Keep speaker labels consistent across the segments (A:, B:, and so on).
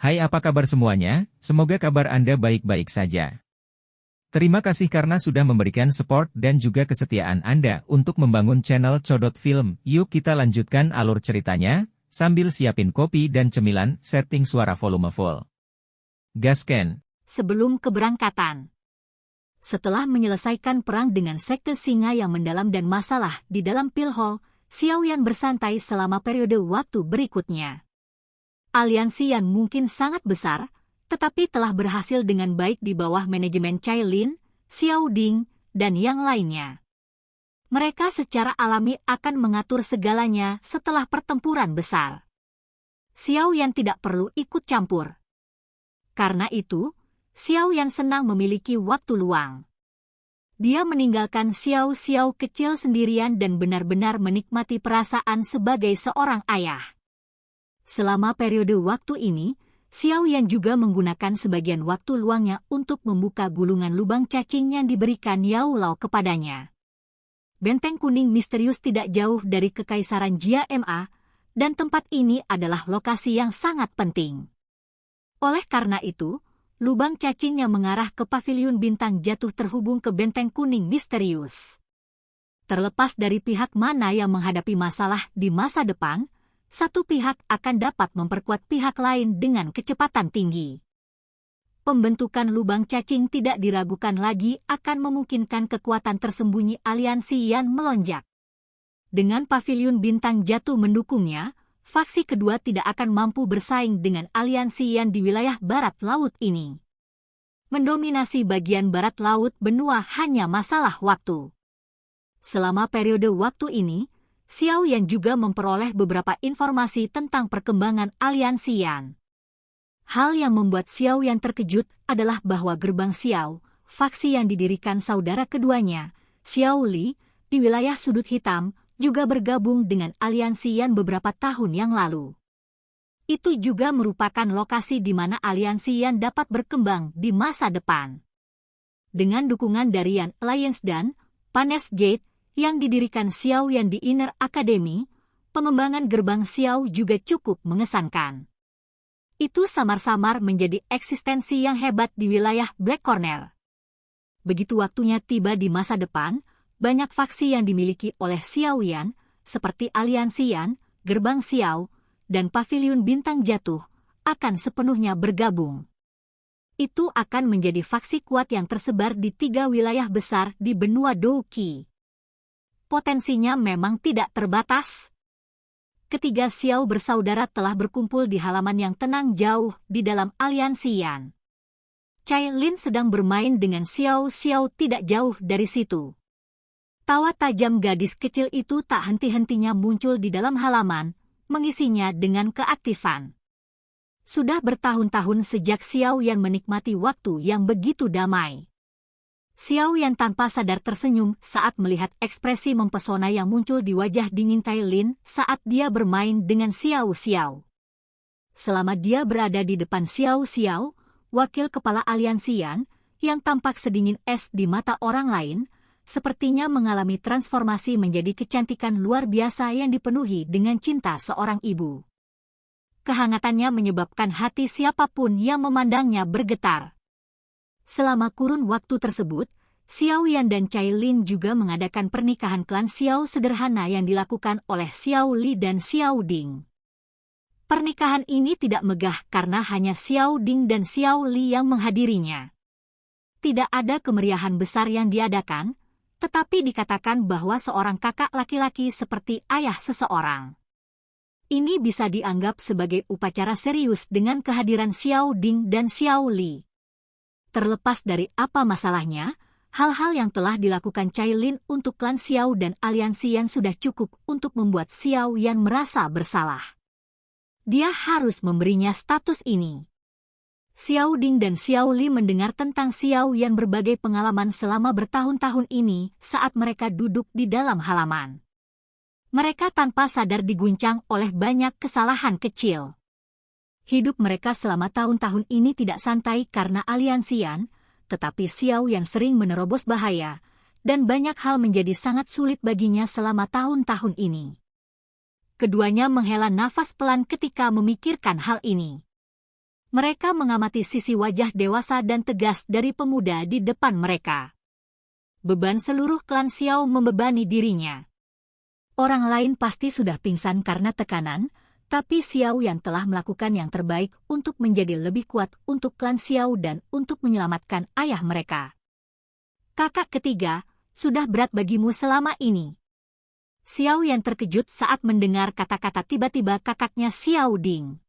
A: Hai, apa kabar semuanya? Semoga kabar Anda baik-baik saja. Terima kasih karena sudah memberikan support dan juga kesetiaan Anda untuk membangun channel Codot Film. Yuk kita lanjutkan alur ceritanya, sambil siapin kopi dan cemilan, setting suara volume full. Gasken.
B: Sebelum keberangkatan. Setelah menyelesaikan perang dengan sekte singa yang mendalam dan masalah di dalam Pilhol, Xiaoyan bersantai selama periode waktu berikutnya. Aliansi yang mungkin sangat besar, tetapi telah berhasil dengan baik di bawah manajemen Cai Lin, Xiao Ding, dan yang lainnya. Mereka secara alami akan mengatur segalanya setelah pertempuran besar. Xiaoyan tidak perlu ikut campur. Karena itu, Xiaoyan senang memiliki waktu luang. Dia meninggalkan Xiao kecil sendirian dan benar-benar menikmati perasaan sebagai seorang ayah. Selama periode waktu ini, Xiaoyan juga menggunakan sebagian waktu luangnya untuk membuka gulungan lubang cacing yang diberikan Yao Lao kepadanya. Benteng kuning misterius tidak jauh dari Kekaisaran Jia Ma, dan tempat ini adalah lokasi yang sangat penting. Oleh karena itu, lubang cacing yang mengarah ke paviliun bintang jatuh terhubung ke benteng kuning misterius. Terlepas dari pihak mana yang menghadapi masalah di masa depan, satu pihak akan dapat memperkuat pihak lain dengan kecepatan tinggi. Pembentukan lubang cacing tidak diragukan lagi akan memungkinkan kekuatan tersembunyi aliansi Yan melonjak. Dengan paviliun bintang jatuh mendukungnya, faksi kedua tidak akan mampu bersaing dengan aliansi Yan di wilayah barat laut ini. Mendominasi bagian barat laut benua hanya masalah waktu. Selama periode waktu ini, Xiaoyan juga memperoleh beberapa informasi tentang perkembangan aliansi Yan. Hal yang membuat Xiaoyan terkejut adalah bahwa gerbang Xiao, faksi yang didirikan saudara keduanya, Xiao Li, di wilayah sudut hitam, juga bergabung dengan aliansi Yan beberapa tahun yang lalu. Itu juga merupakan lokasi di mana aliansi Yan dapat berkembang di masa depan. Dengan dukungan dari Yan Alliance dan Panes Gate, yang didirikan Xiaoyan di Inner Academy, pengembangan gerbang Xiao juga cukup mengesankan. Itu samar-samar menjadi eksistensi yang hebat di wilayah Black Corner. Begitu waktunya tiba di masa depan, banyak faksi yang dimiliki oleh Xiaoyan, seperti aliansi Yan, gerbang Xiao, dan paviliun bintang jatuh, akan sepenuhnya bergabung. Itu akan menjadi faksi kuat yang tersebar di 3 wilayah besar di benua Douqi. Potensinya memang tidak terbatas. Ketiga Xiao bersaudara telah berkumpul di halaman yang tenang jauh di dalam aliansi Yan. Cai Lin sedang bermain dengan Xiao tidak jauh dari situ. Tawa tajam gadis kecil itu tak henti-hentinya muncul di dalam halaman, mengisinya dengan keaktifan. Sudah bertahun-tahun sejak Xiaoyan menikmati waktu yang begitu damai. Xiaoyan tanpa sadar tersenyum saat melihat ekspresi mempesona yang muncul di wajah dingin Cai Lin saat dia bermain dengan Xiao. Selama dia berada di depan Xiao, wakil kepala aliansi Yan, yang tampak sedingin es di mata orang lain, sepertinya mengalami transformasi menjadi kecantikan luar biasa yang dipenuhi dengan cinta seorang ibu. Kehangatannya menyebabkan hati siapapun yang memandangnya bergetar. Selama kurun waktu tersebut, Xiaoyan dan Cai Lin juga mengadakan pernikahan klan Xiao sederhana yang dilakukan oleh Xiao Li dan Xiao Ding. Pernikahan ini tidak megah karena hanya Xiao Ding dan Xiao Li yang menghadirinya. Tidak ada kemeriahan besar yang diadakan, tetapi dikatakan bahwa seorang kakak laki-laki seperti ayah seseorang. Ini bisa dianggap sebagai upacara serius dengan kehadiran Xiao Ding dan Xiao Li. Terlepas dari apa masalahnya, hal-hal yang telah dilakukan Cai Lin untuk klan Xiao dan aliansi Yan sudah cukup untuk membuat Xiaoyan merasa bersalah. Dia harus memberinya status ini. Xiao Ding dan Xiao Li mendengar tentang Xiaoyan berbagai pengalaman selama bertahun-tahun ini saat mereka duduk di dalam halaman. Mereka tanpa sadar diguncang oleh banyak kesalahan kecil. Hidup mereka selama tahun-tahun ini tidak santai karena aliansi Yan, tetapi Xiaoyan sering menerobos bahaya, dan banyak hal menjadi sangat sulit baginya selama tahun-tahun ini. Keduanya menghela nafas pelan ketika memikirkan hal ini. Mereka mengamati sisi wajah dewasa dan tegas dari pemuda di depan mereka. Beban seluruh klan Xiao membebani dirinya. Orang lain pasti sudah pingsan karena tekanan, tapi Xiao Yan telah melakukan yang terbaik untuk menjadi lebih kuat untuk klan Xiao dan untuk menyelamatkan ayah mereka. Kakak ketiga, sudah berat bagimu selama ini. Xiao Yan terkejut saat mendengar kata-kata tiba-tiba kakaknya Xiao Ding.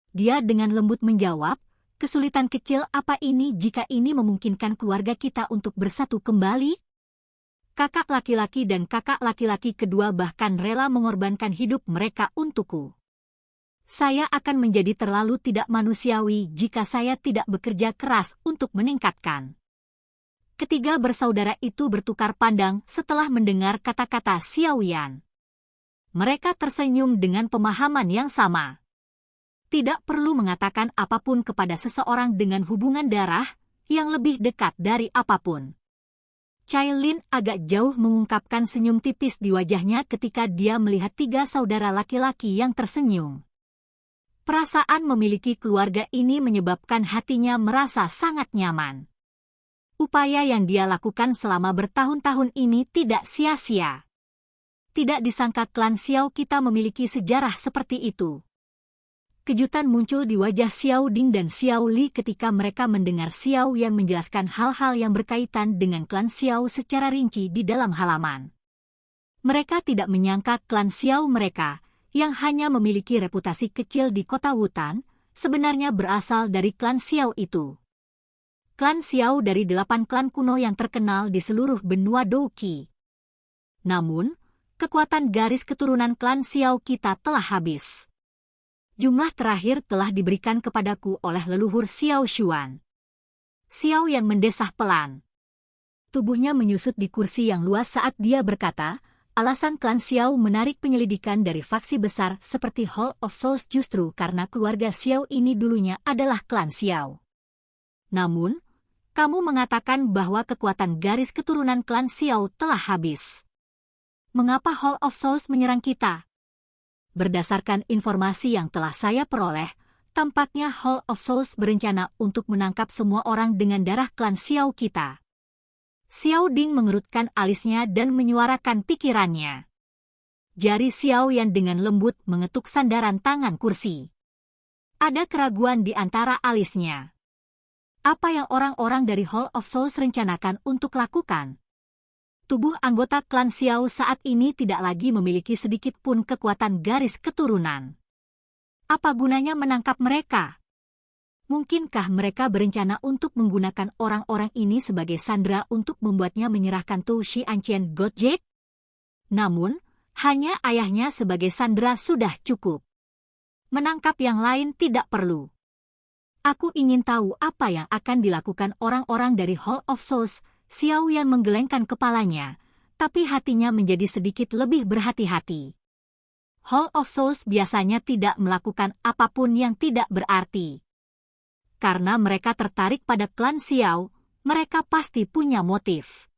B: Dia dengan lembut menjawab, kesulitan kecil apa ini jika ini memungkinkan keluarga kita untuk bersatu kembali? Kakak laki-laki dan kakak laki-laki kedua bahkan rela mengorbankan hidup mereka untukku. Saya akan menjadi terlalu tidak manusiawi jika saya tidak bekerja keras untuk meningkatkan. Ketiga bersaudara itu bertukar pandang setelah mendengar kata-kata Xiao Yan. Mereka tersenyum dengan pemahaman yang sama. Tidak perlu mengatakan apapun kepada seseorang dengan hubungan darah yang lebih dekat dari apapun. Cai Lin agak jauh mengungkapkan senyum tipis di wajahnya ketika dia melihat tiga saudara laki-laki yang tersenyum. Perasaan memiliki keluarga ini menyebabkan hatinya merasa sangat nyaman. Upaya yang dia lakukan selama bertahun-tahun ini tidak sia-sia. Tidak disangka klan Xiao kita memiliki sejarah seperti itu. Kejutan muncul di wajah Xiao Ding dan Xiao Li ketika mereka mendengar Xiao Yan menjelaskan hal-hal yang berkaitan dengan klan Xiao secara rinci di dalam halaman. Mereka tidak menyangka klan Xiao mereka, yang hanya memiliki reputasi kecil di kota Wutan, sebenarnya berasal dari klan Xiao itu. Klan Xiao dari 8 klan kuno yang terkenal di seluruh benua Douqi. Namun, kekuatan garis keturunan klan Xiao kita telah habis. Jumlah terakhir telah diberikan kepadaku oleh leluhur Xiao Xuan. Xiao Yan mendesah pelan. Tubuhnya menyusut di kursi yang luas saat dia berkata, alasan klan Xiao menarik penyelidikan dari faksi besar seperti Hall of Souls justru karena keluarga Xiao ini dulunya adalah klan Xiao. Namun, kamu mengatakan bahwa kekuatan garis keturunan klan Xiao telah habis. Mengapa Hall of Souls menyerang kita? Berdasarkan informasi yang telah saya peroleh, tampaknya Hall of Souls berencana untuk menangkap semua orang dengan darah klan Xiao kita. Xiao Ding mengerutkan alisnya dan menyuarakan pikirannya. Jari Xiao Yan dengan lembut mengetuk sandaran tangan kursi. Ada keraguan di antara alisnya. Apa yang orang-orang dari Hall of Souls rencanakan untuk lakukan? Tubuh anggota klan Xiao saat ini tidak lagi memiliki sedikit pun kekuatan garis keturunan. Apa gunanya menangkap mereka? Mungkinkah mereka berencana untuk menggunakan orang-orang ini sebagai sandera untuk membuatnya menyerahkan Tu Xianqian Godjek? Namun, hanya ayahnya sebagai sandera sudah cukup. Menangkap yang lain tidak perlu. Aku ingin tahu apa yang akan dilakukan orang-orang dari Hall of Souls. Xiao Yan menggelengkan kepalanya, tapi hatinya menjadi sedikit lebih berhati-hati. Hall of Souls biasanya tidak melakukan apapun yang tidak berarti. Karena mereka tertarik pada klan Xiao, mereka pasti punya motif.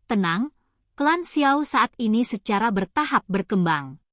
B: Tenang, klan Xiao saat ini secara bertahap berkembang.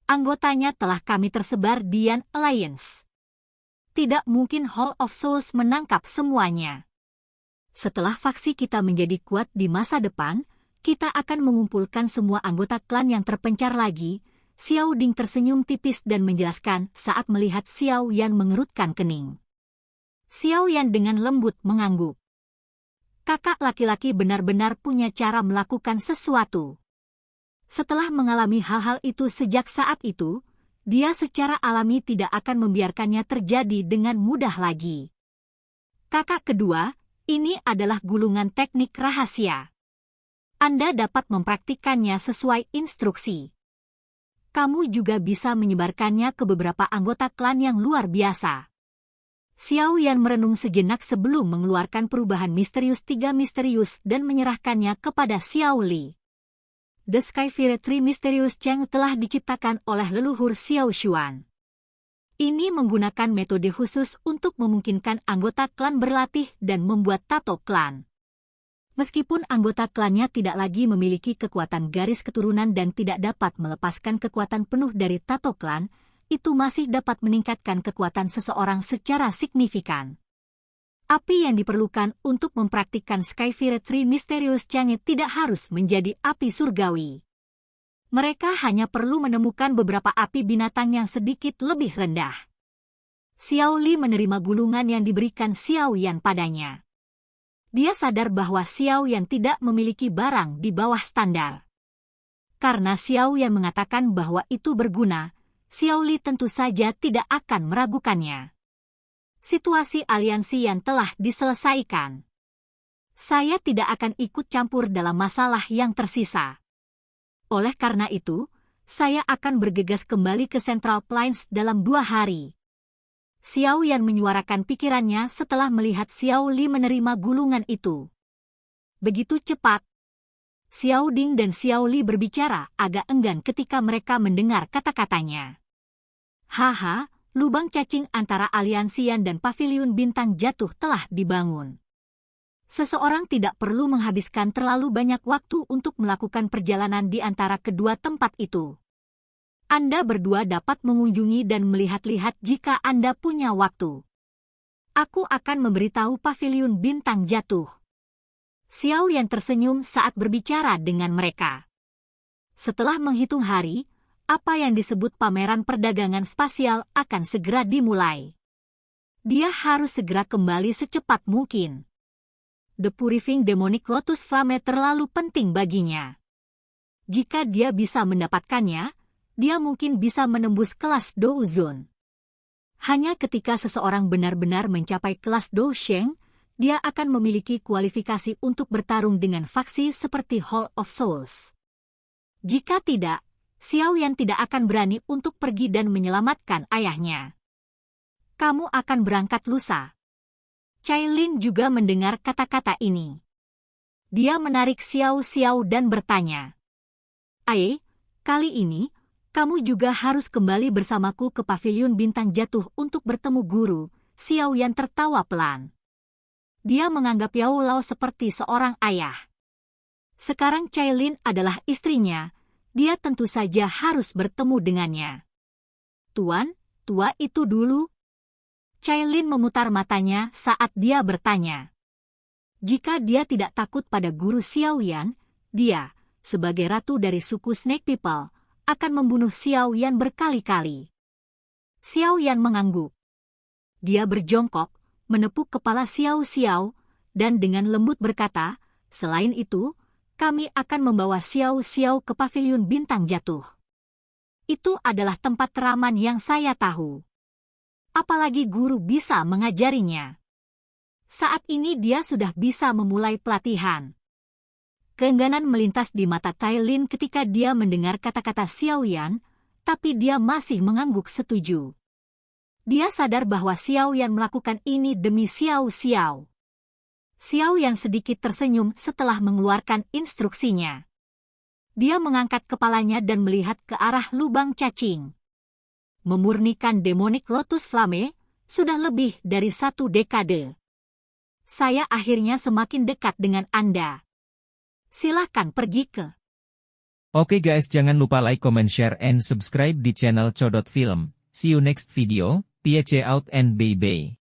B: Anggotanya telah kami tersebar di Yan Alliance. Tidak mungkin Hall of Souls menangkap semuanya. Setelah faksi kita menjadi kuat di masa depan, kita akan mengumpulkan semua anggota klan yang terpencar lagi. Xiao Ding tersenyum tipis dan menjelaskan saat melihat Xiao Yan mengerutkan kening. Xiao Yan dengan lembut mengangguk. Kakak laki-laki benar-benar punya cara melakukan sesuatu. Setelah mengalami hal-hal itu sejak saat itu, dia secara alami tidak akan membiarkannya terjadi dengan mudah lagi. Kakak kedua, ini adalah gulungan teknik rahasia. Anda dapat mempraktikkannya sesuai instruksi. Kamu juga bisa menyebarkannya ke beberapa anggota klan yang luar biasa. Xiao Yan merenung sejenak sebelum mengeluarkan perubahan misterius 3 misterius dan menyerahkannya kepada Xiao Li. The Skyfire Tree Misterius Cheng telah diciptakan oleh leluhur Xiao Xuan. Ini menggunakan metode khusus untuk memungkinkan anggota klan berlatih dan membuat tato klan. Meskipun anggota klannya tidak lagi memiliki kekuatan garis keturunan dan tidak dapat melepaskan kekuatan penuh dari tato klan, itu masih dapat meningkatkan kekuatan seseorang secara signifikan. Api yang diperlukan untuk mempraktikkan Skyfire 3 Mysterious Chang'e tidak harus menjadi api surgawi. Mereka hanya perlu menemukan beberapa api binatang yang sedikit lebih rendah. Xiao Li menerima gulungan yang diberikan Xiao Yan padanya. Dia sadar bahwa Xiao Yan tidak memiliki barang di bawah standar. Karena Xiao Yan mengatakan bahwa itu berguna, Xiao Li tentu saja tidak akan meragukannya. Situasi aliansi yang telah diselesaikan. Saya tidak akan ikut campur dalam masalah yang tersisa. Oleh karena itu, saya akan bergegas kembali ke Central Plains dalam 2 hari. Xiao Yan menyuarakan pikirannya setelah melihat Xiao Li menerima gulungan itu. Begitu cepat, Xiao Ding dan Xiao Li berbicara agak enggan ketika mereka mendengar kata-katanya. Haha, lubang cacing antara aliansi Yan dan paviliun bintang jatuh telah dibangun. Seseorang tidak perlu menghabiskan terlalu banyak waktu untuk melakukan perjalanan di antara kedua tempat itu. Anda berdua dapat mengunjungi dan melihat-lihat jika Anda punya waktu. Aku akan memberitahu paviliun bintang jatuh. Xiao Yan tersenyum saat berbicara dengan mereka. Setelah menghitung hari, apa yang disebut pameran perdagangan spasial akan segera dimulai. Dia harus segera kembali secepat mungkin. The Purifying Demonic Lotus Flame terlalu penting baginya. Jika dia bisa mendapatkannya, dia mungkin bisa menembus kelas Dou Zone. Hanya ketika seseorang benar-benar mencapai kelas Dou Sheng, dia akan memiliki kualifikasi untuk bertarung dengan faksi seperti Hall of Souls. Jika tidak, Xiao Yan tidak akan berani untuk pergi dan menyelamatkan ayahnya. Kamu akan berangkat lusa. Cai Lin juga mendengar kata-kata ini. Dia menarik Xiao Xiao dan bertanya, "Aye, kali ini, kamu juga harus kembali bersamaku ke paviliun bintang jatuh untuk bertemu guru." Xiao Yan tertawa pelan. Dia menganggap Yao Lao seperti seorang ayah. Sekarang Cai Lin adalah istrinya, dia tentu saja harus bertemu dengannya. Tuan, tua itu dulu. Cai Lin memutar matanya saat dia bertanya. Jika dia tidak takut pada guru Xiao Yan, dia, sebagai ratu dari suku Snake People, akan membunuh Xiao Yan berkali-kali. Xiao Yan mengangguk. Dia berjongkok, menepuk kepala Xiao Xiao, dan dengan lembut berkata, "Selain itu, kami akan membawa Xiao Xiao ke paviliun bintang jatuh. Itu adalah tempat teraman yang saya tahu. Apalagi guru bisa mengajarinya. Saat ini dia sudah bisa memulai pelatihan." Keengganan melintas di mata Cai Lin ketika dia mendengar kata-kata Xiao Yan, tapi dia masih mengangguk setuju. Dia sadar bahwa Xiao Yan melakukan ini demi Xiao Xiao. Xiao Yan sedikit tersenyum setelah mengeluarkan instruksinya. Dia mengangkat kepalanya dan melihat ke arah lubang cacing. Memurnikan Demonic Lotus Flame sudah lebih dari 1 dekade. Saya akhirnya semakin dekat dengan Anda. Silahkan pergi ke.
A: Oke guys, jangan lupa like, comment, share, and subscribe di channel Codot Film. See you next video. Peace out and bye-bye.